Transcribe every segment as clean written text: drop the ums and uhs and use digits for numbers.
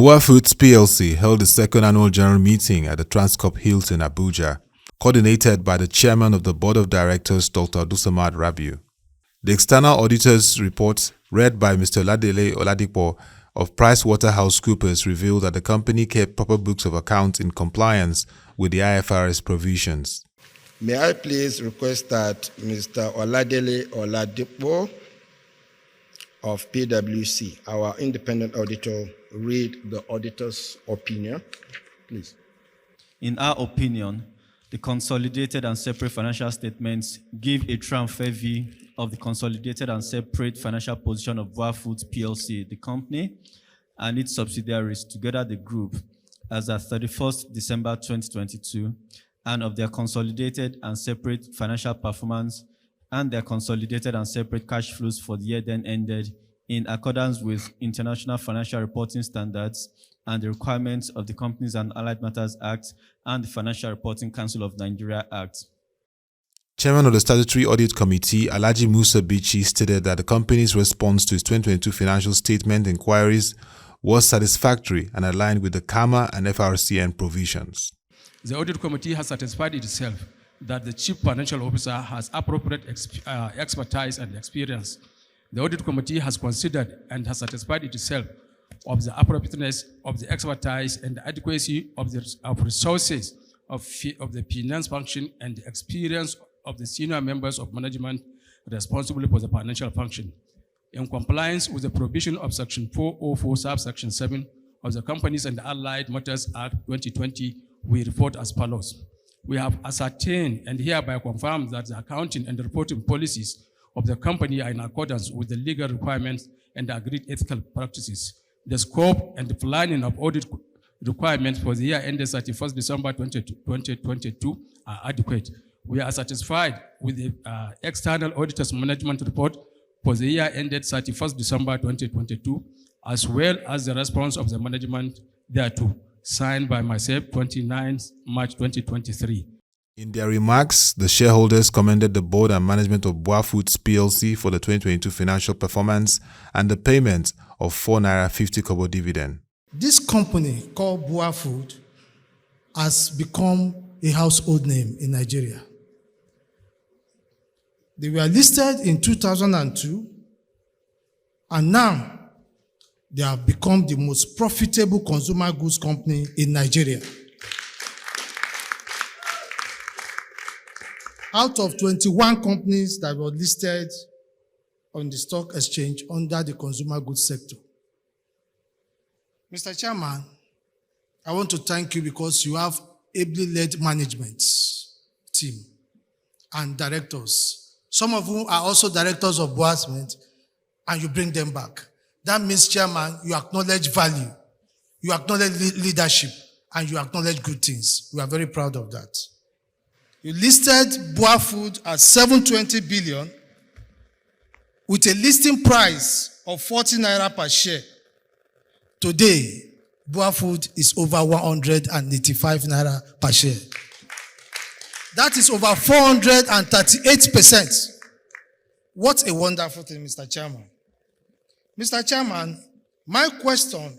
BUA Foods PLC held its second annual general meeting at the Transcorp Hilton, Abuja, coordinated by the chairman of the board of directors, Dr. Abdulsamad Rabiu. The external auditor's report, read by Mr. Oladele Oladipo of PricewaterhouseCoopers, revealed that the company kept proper books of accounts in compliance with the IFRS provisions. May I please request that Mr. Oladele Oladipo of PwC, our independent auditor, read the auditor's opinion, please. In our opinion, the consolidated and separate financial statements give a true and fair view of the consolidated and separate financial position of BUA Foods PLC, the company, and its subsidiaries, together the group, as at 31st December 2022, and of their consolidated and separate financial performance and their consolidated and separate cash flows for the year then ended in accordance with International Financial Reporting Standards and the requirements of the Companies and Allied Matters Act and the Financial Reporting Council of Nigeria Act. Chairman of the Statutory Audit Committee, Alhaji Musa Bichi, stated that the company's response to its 2022 financial statement inquiries was satisfactory and aligned with the CAMA and FRCN provisions. The Audit Committee has satisfied itself that the Chief Financial Officer has appropriate expertise and experience. The Audit Committee has considered and has satisfied itself of the appropriateness of the expertise and the adequacy of resources of the finance function and the experience of the senior members of management responsible for the financial function. In compliance with the provision of Section 404, subsection 7 of the Companies and Allied Matters Act 2020, we report as follows. We have ascertained and hereby confirmed that the accounting and reporting policies of the company are in accordance with the legal requirements and the agreed ethical practices. The scope and the planning of audit requirements for the year ended 31st December 2022 are adequate. We are satisfied with the external auditor's management report for the year ended 31st December 2022, as well as the response of the management thereto, signed by myself 29th March 2023. In their remarks, the shareholders commended the board and management of BUA Foods PLC for the 2022 financial performance and the payment of N4.50k dividend. This company called BUA Food has become a household name in Nigeria. They were listed in 2002, and now they have become the most profitable consumer goods company in Nigeria. Out of 21 companies that were listed on the stock exchange under the consumer goods sector. Mr. Chairman, I want to thank you because you have ably led management team and directors. Some of whom are also directors of BUA Cement, and you bring them back. That means, Chairman, you acknowledge value, you acknowledge leadership, and you acknowledge good things. We are very proud of that. You listed BUA Food at 720 billion with a listing price of 40 naira per share. Today, BUA Food is over 185 naira per share. That is over 438%. What a wonderful thing, Mr. Chairman. Mr. Chairman, my question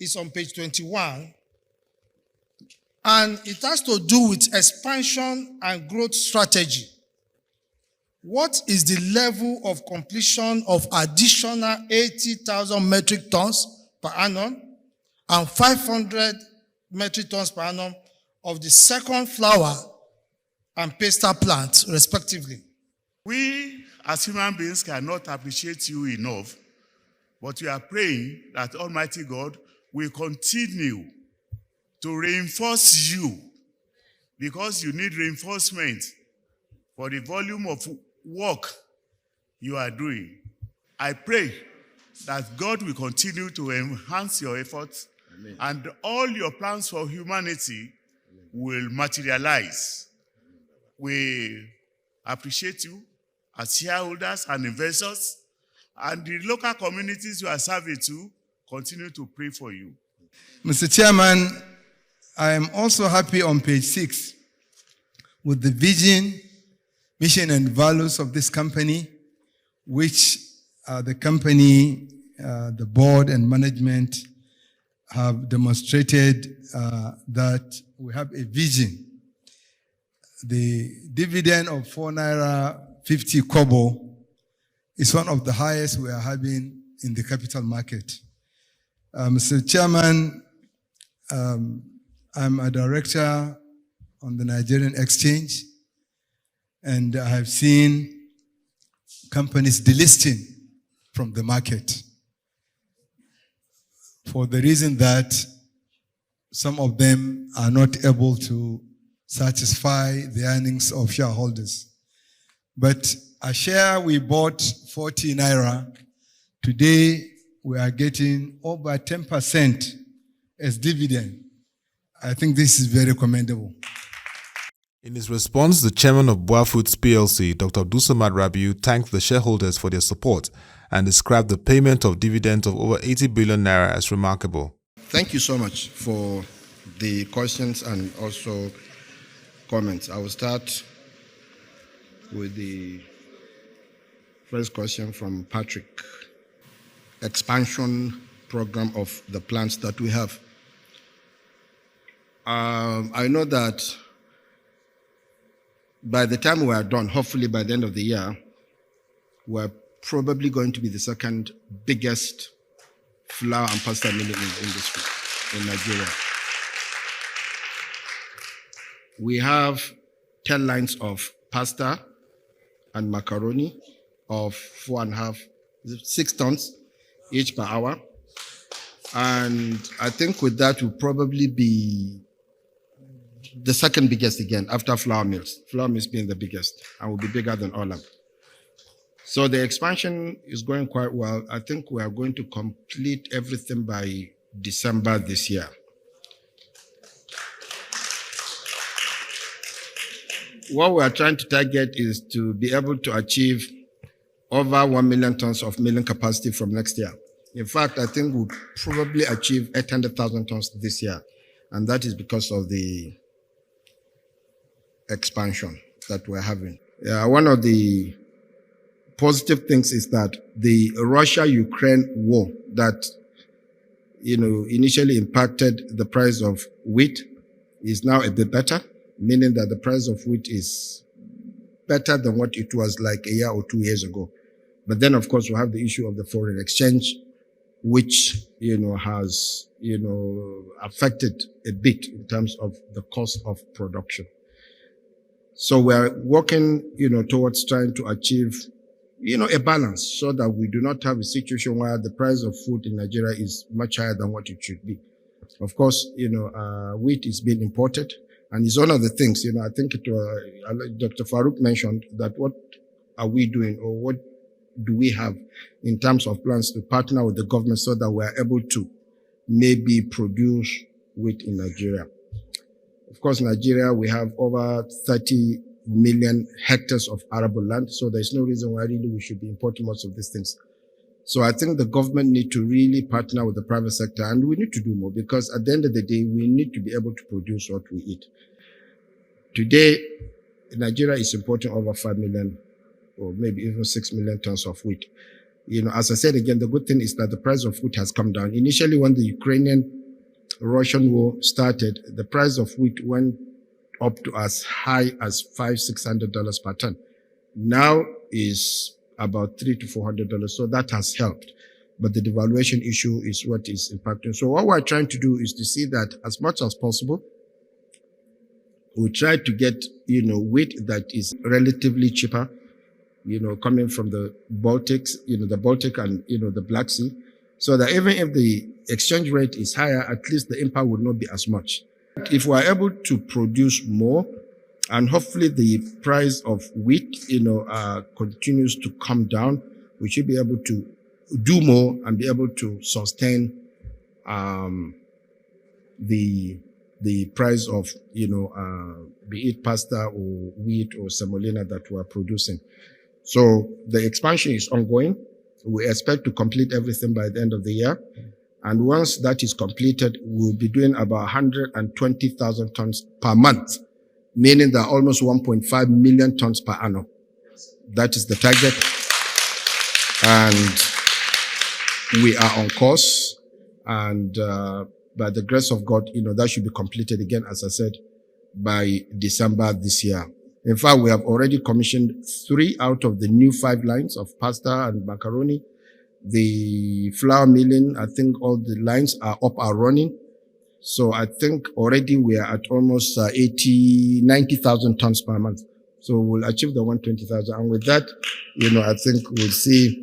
is on page 21, and it has to do with expansion and growth strategy. What is the level of completion of additional 80,000 metric tons per annum and 500 metric tons per annum of the second flour and paster plant, respectively? We, as human beings, cannot appreciate you enough, but we are praying that Almighty God will continue to reinforce you, because you need reinforcement for the volume of work you are doing. I pray that God will continue to enhance your efforts. Amen. And all your plans for humanity will materialize. We appreciate you as shareholders and investors, and the local communities you are serving to continue to pray for you. Mr. Chairman, I am also happy on page 6 with the vision, mission, and values of this company, which the company, the board and management have demonstrated that we have a vision. The dividend of 4.50 kobo is one of the highest we are having in the capital market. Mr. Chairman, I'm a director on the Nigerian Exchange, and I have seen companies delisting from the market for the reason that some of them are not able to satisfy the earnings of shareholders. But a share we bought 40 naira, today we are getting over 10% as dividend. I think this is very commendable. In his response, the chairman of BUA Foods PLC, Dr. Abdulsamad Rabiu, thanked the shareholders for their support and described the payment of dividends of over 80 billion naira as remarkable. Thank you so much for the questions and also comments. I will start with the first question from Patrick. Expansion program of the plants that we have. I know that by the time we are done, hopefully by the end of the year, we're probably going to be the second biggest flour and pasta milling industry in Nigeria. We have 10 lines of pasta and macaroni of 6 tons each per hour. And I think with that, we'll probably be the second biggest again after flour mills. Flour mills being the biggest and will be bigger than Olam. So the expansion is going quite well. I think we are going to complete everything by December this year. What we are trying to target is to be able to achieve over 1 million tons of milling capacity from next year. In fact, I think we'll probably achieve 800,000 tons this year. And that is because of the expansion that we're having. One of the positive things is that the Russia-Ukraine war that, initially impacted the price of wheat is now a bit better, meaning that the price of wheat is better than what it was like a year or 2 years ago. But then, of course, we have the issue of the foreign exchange, which, has, affected a bit in terms of the cost of production. So we're working, towards trying to achieve, a balance so that we do not have a situation where the price of food in Nigeria is much higher than what it should be. Of course, wheat is being imported, and it's one of the things, I think Dr. Farouk mentioned that what are we doing or what do we have in terms of plans to partner with the government so that we're able to maybe produce wheat in Nigeria. Of course, Nigeria, we have over 30 million hectares of arable land, so there's no reason why really we should be importing most of these things. So I think the government need to really partner with the private sector, and we need to do more because at the end of the day, we need to be able to produce what we eat. Today, Nigeria is importing over 5 million or maybe even 6 million tons of wheat. As I said again, the good thing is that the price of wheat has come down. Initially, when the Ukrainian-Russian war started, the price of wheat went up to as high as $500-600 per ton. Now is about $300 to $400, so that has helped. But the devaluation issue is what is impacting. So what we're trying to do is to see that as much as possible, we try to get, wheat that is relatively cheaper, coming from the Baltics, the Baltic and, the Black Sea, so that even if the exchange rate is higher, at least the impact would not be as much. If we are able to produce more, and hopefully the price of wheat, continues to come down, we should be able to do more and be able to sustain the price of, be it pasta or wheat or semolina that we are producing. So the expansion is ongoing. We expect to complete everything by the end of the year. And once that is completed, we'll be doing about 120,000 tons per month, meaning that almost 1.5 million tons per annum. That is the target. And we are on course. And by the grace of God, that should be completed again, as I said, by December this year. In fact, we have already commissioned 3 out of the new 5 lines of pasta and macaroni. The flour milling, I think all the lines are up and running. So I think already we are at almost 90,000 tons per month. So we'll achieve the 120,000. And with that, I think we'll see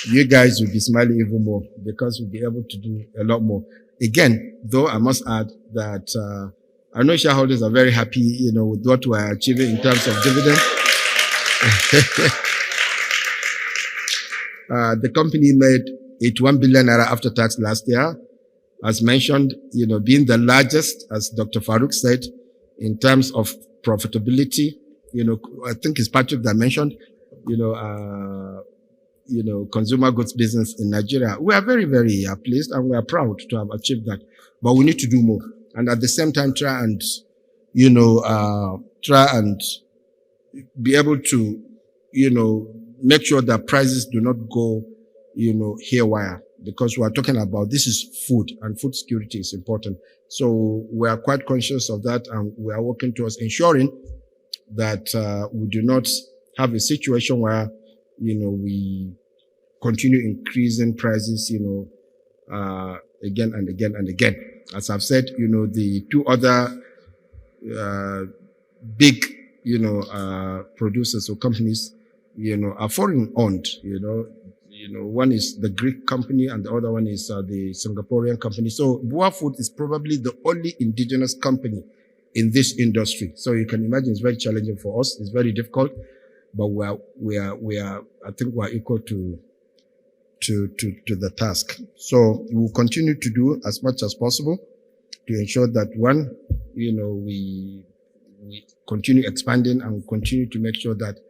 you guys will be smiling even more because we'll be able to do a lot more. Again, though, I must add that I know shareholders are very happy, with what we're achieving in terms of dividend. The company made 81 billion naira after tax last year. As mentioned, being the largest, as Dr. Farouk said, in terms of profitability, I think it's Patrick that mentioned, consumer goods business in Nigeria. We are very, very pleased and we are proud to have achieved that. But we need to do more. And at the same time, try and be able to, make sure that prices do not go, haywire. Because we are talking about, this is food and food security is important. So we are quite conscious of that and we are working towards ensuring that we do not have a situation where, we continue increasing prices, again and again and again. As I've said, the 2 other big, producers or companies, are foreign owned, one is the Greek company and the other one is the Singaporean company. So BUA Foods is probably the only indigenous company in this industry. So you can imagine it's very challenging for us. It's very difficult, but we are, I think we're equal to the task. So we'll continue to do as much as possible to ensure that we continue expanding and continue to make sure that,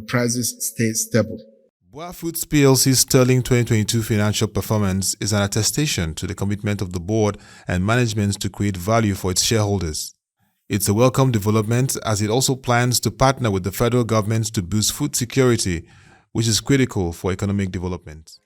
prices stay stable. BUA Foods PLC's sterling 2022 financial performance is an attestation to the commitment of the board and management to create value for its shareholders. It's a welcome development as it also plans to partner with the federal government to boost food security, which is critical for economic development.